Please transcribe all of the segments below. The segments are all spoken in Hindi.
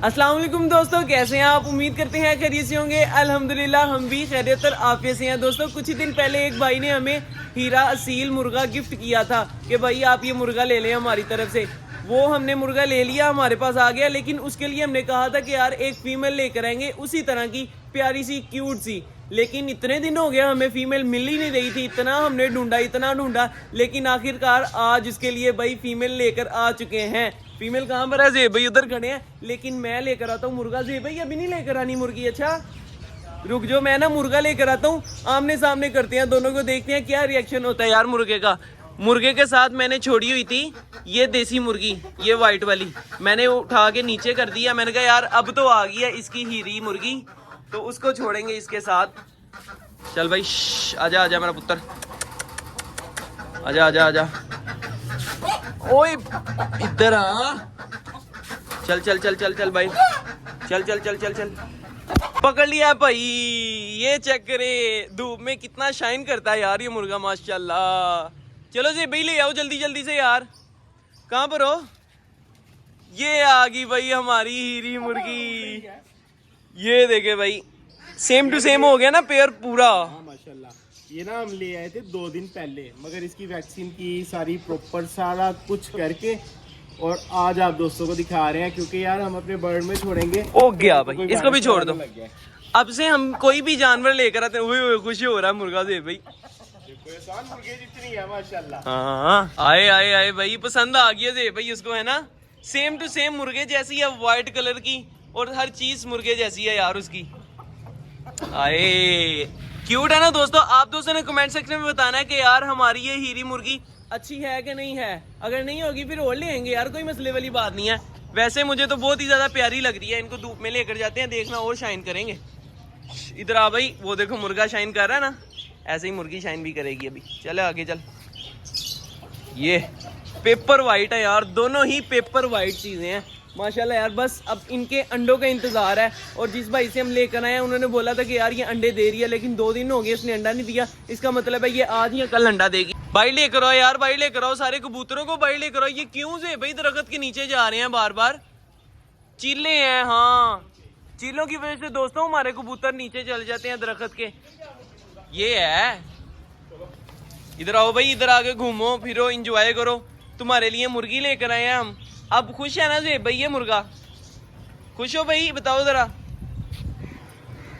अस्सलाम वालेकुम दोस्तों, कैसे हैं आप? उम्मीद करते हैं खैरियत से होंगे। अल्हम्दुलिल्लाह हम भी खैरियत और आफियत से हैं। दोस्तों कुछ ही दिन पहले एक भाई ने हमें हीरा असील मुर्गा गिफ्ट किया था कि भाई आप ये मुर्गा ले लें हमारी तरफ से। वो हमने मुर्गा ले लिया, हमारे पास आ गया, लेकिन उसके लिए हमने कहा था कि यार एक फीमेल लेकर आएंगे उसी तरह की प्यारी सी क्यूट सी। लेकिन इतने दिन हो गया हमें फीमेल मिल ही नहीं रही थी। इतना हमने ढूंढा, इतना ढूंढा, लेकिन आखिरकार आज उसके लिए भाई फीमेल लेकर आ चुके हैं। फीमेल कहाँ पर है? जेब भाई उधर खड़े हैं, लेकिन मैं लेकर आता हूँ मुर्गा। जेब भाई अभी नहीं लेकर आनी मुर्गी? अच्छा रुक जो, मैं ना मुर्गा लेकर आता हूँ, आमने सामने करते हैं दोनों को, देखते हैं क्या रिएक्शन होता है यार मुर्गे का। मुर्गे के साथ मैंने छोड़ी हुई थी ये देसी मुर्गी, ये वाइट वाली, मैंने उठा के नीचे कर दिया। मैंने कहा यार अब तो आ गई है इसकी हीरी मुर्गी, तो उसको छोड़ेंगे इसके साथ। चल भाई आजा आजा मेरा पुत्र, आजा आजा आजा, ओए इधर आ, चल चल चल चल चल भाई, चल चल चल चल चल, पकड़ लिया भाई। ये चेक करे धूप में कितना शाइन करता है यार ये मुर्गा, माशाल्लाह। चलो जी भाई ले आओ जल्दी जल्दी से यार। कहाँ पर हो? ये आ गई भाई हमारी हीरी मुर्गी। ये देखे भाई, सेम टू सेम हो गया ना पेयर पूरा। हाँ माशाल्लाह। ये ना हम ले आए थे 2 दिन पहले, मगर इसकी वैक्सीन की सारी प्रॉपर सारा कुछ करके और आज आप दोस्तों को दिखा रहे हैं, क्योंकि यार हम अपने बर्ड में छोड़ेंगे। हो गया भाई, इसको भी छोड़ दो। अब से हम कोई भी जानवर लेकर आते हैं खुशी हो रहा है मुर्गा से भाई। मुर्गे जितनी है माशाल्लाह। हाँ आए आए आए भाई, पसंद आ गया जे भाई उसको, है ना? सेम टू सेम मुर्गे जैसी है, व्हाइट कलर की, और हर चीज मुर्गे जैसी है यार उसकी। आए क्यूट है ना दोस्तों। आप दोस्तों ने कमेंट सेक्शन में बताना है कि यार हमारी ये हीरी मुर्गी अच्छी है कि नहीं है। अगर नहीं होगी फिर और लेंगे यार, कोई मसले वाली बात नहीं है। वैसे मुझे तो बहुत ही ज्यादा प्यारी लग रही है। इनको धूप में लेकर जाते हैं, देखना और शाइन करेंगे। इधर आ भाई, वो देखो मुर्गा शाइन कर रहा है ना, ऐसे ही मुर्गी शाइन भी करेगी अभी। चले आगे चल। ये पेपर वाइट है यार, दोनों ही पेपर वाइट चीजें हैं माशाल्लाह यार। बस अब इनके अंडों का इंतजार है, और जिस भाई से हम लेकर आए हैं उन्होंने बोला था कि यार ये अंडे दे रही है, लेकिन 2 दिन हो गए इसने अंडा नहीं दिया। इसका मतलब है ये आज या कल अंडा देगी। भाई लेकर आओ यार, भाई लेकर आओ सारे कबूतरों को, भाई लेकर आओ। ये क्यों से भाई दरख्त के नीचे जा रहे हैं बार बार? चीले हैं, हाँ चीलों की वजह से दोस्तों हमारे कबूतर नीचे चल जाते हैं दरख्त के। ये है, इधर आओ भाई, इधर आके घूमो फिरो, एंजॉय करो। तुम्हारे लिए मुर्गी लेकर आए हैं हम। अब खुश है ना जी भाई ये मुर्गा? खुश हो भाई? बताओ जरा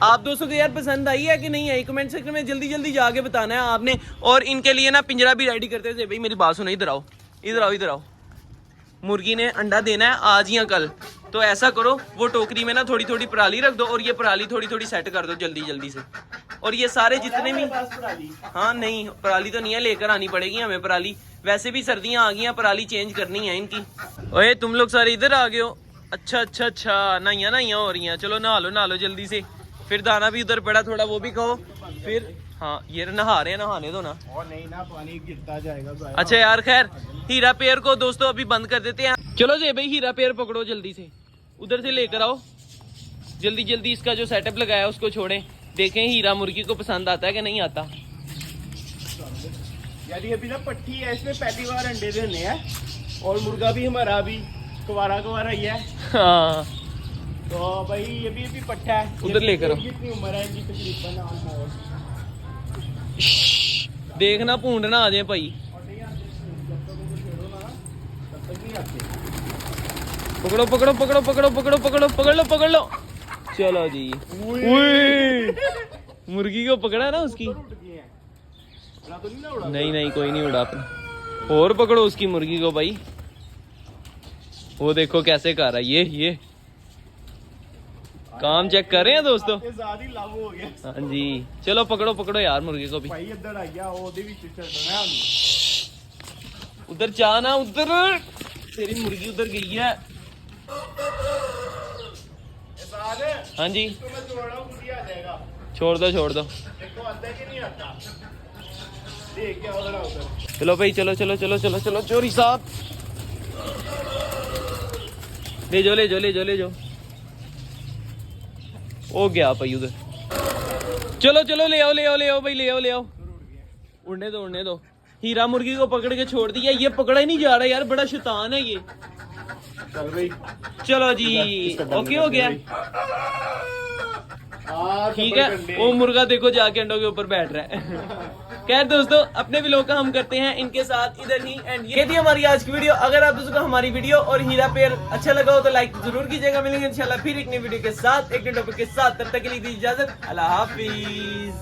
आप दोस्तों को यार पसंद आई है कि नहीं आई? कमेंट सेक्शन में जल्दी जल्दी जाके बताना है आपने। और इनके लिए ना पिंजरा भी रेडी करते थे भाई। मेरी बात सुनो, इधर आओ इधर आओ इधर आओ। मुर्गी ने अंडा देना है आज या कल, तो ऐसा करो वो टोकरी में ना थोड़ी थोड़ी पराली रख दो, और ये पराली थोड़ी थोड़ी सेट कर दो जल्दी जल्दी से। और ये सारे जितने भी, हाँ नहीं पराली तो नहीं है, लेकर आनी पड़ेगी हमें पराली। वैसे भी सर्दियां आ गई हैं, पराली चेंज करनी है इनकी। ओए तुम लोग सारे इधर आ गए हो? अच्छा अच्छा अच्छा, नहाइयाँ नहाइयाँ हो रही हैं। चलो नहा लो जल्दी से। फिर दाना भी उधर पड़ा थोड़ा, वो भी खाओ फिर। हाँ ये नहा रहे हैं, नहाने दो ना। और नहीं ना, पानी गिरता जाएगा तो। अच्छा यार खैर, हीरा पेयर को दोस्तों अभी बंद कर देते हैं। चलो जी भाई हीरा पेयर पकड़ो जल्दी से, उधर से लेकर आओ जल्दी जल्दी। इसका जो सेटअप लगाया उसको छोड़ें, देखें हीरा मुर्गी को पसंद आता है कि नहीं आता। यानी अभी ना पट्टी है, इसमें पहली बार अंडे देने हैं, और मुर्गा भी हमारा अभी कुवारा ही है। हाँ तो भाई ये भी पट्टा है। उधर लेकर आओ। कितनी उम्र है इनकी तकरीबन? देखना पूंडना आ जाए भाई। पकड़ो पकड़ो पकड़ो पकड़ो पकड़ो पकड़ो पकड़ लो पकड़ लो। चलो जी, मुर्गी को पकड़ा ना उसकी। नहीं नहीं कोई नहीं उड़ा अपना। और पकड़ो उसकी मुर्गी को भाई। वो देखो कैसे कर रहा है ये काम चेक कर रहे हैं दोस्तों। हाँ जी चलो पकड़ो पकड़ो यार मुर्गी को भी। उधर जाना, उधर तेरी मुर्गी उधर गई है। हाँ जी छोड़ दो। चलो भाई चलो चलो चलो चलो चलो, चोरी साहब ले जाओ। हो गया भाई उधर। चलो चलो ले आओ भाई, ले आओ। उड़ने दो। हीरा मुर्गी को पकड़ के छोड़ दिया, ये पकड़ा ही नहीं जा रहा यार, बड़ा शैतान है ये। चल भाई चलो जी इसका बंद ओके कर हो दे गया। भाई। हाँ, ठीक डबल है कंडे। वो मुर्गा देखो जाके अंडों के ऊपर बैठ रहा है। खैर दोस्तों अपने व्लॉग का हम करते हैं इनके साथ इधर ही एंड ये थी हमारी आज की वीडियो। अगर आप दोस्तों को हमारी वीडियो और हीरा पेयर अच्छा लगा हो तो लाइक जरूर कीजिएगा। मिलेंगे इंशाल्लाह फिर एक नई वीडियो के साथ एक नए टॉपिक के साथ। तब तक के लिए दीजिए इजाजत। अल्लाह हाफिज।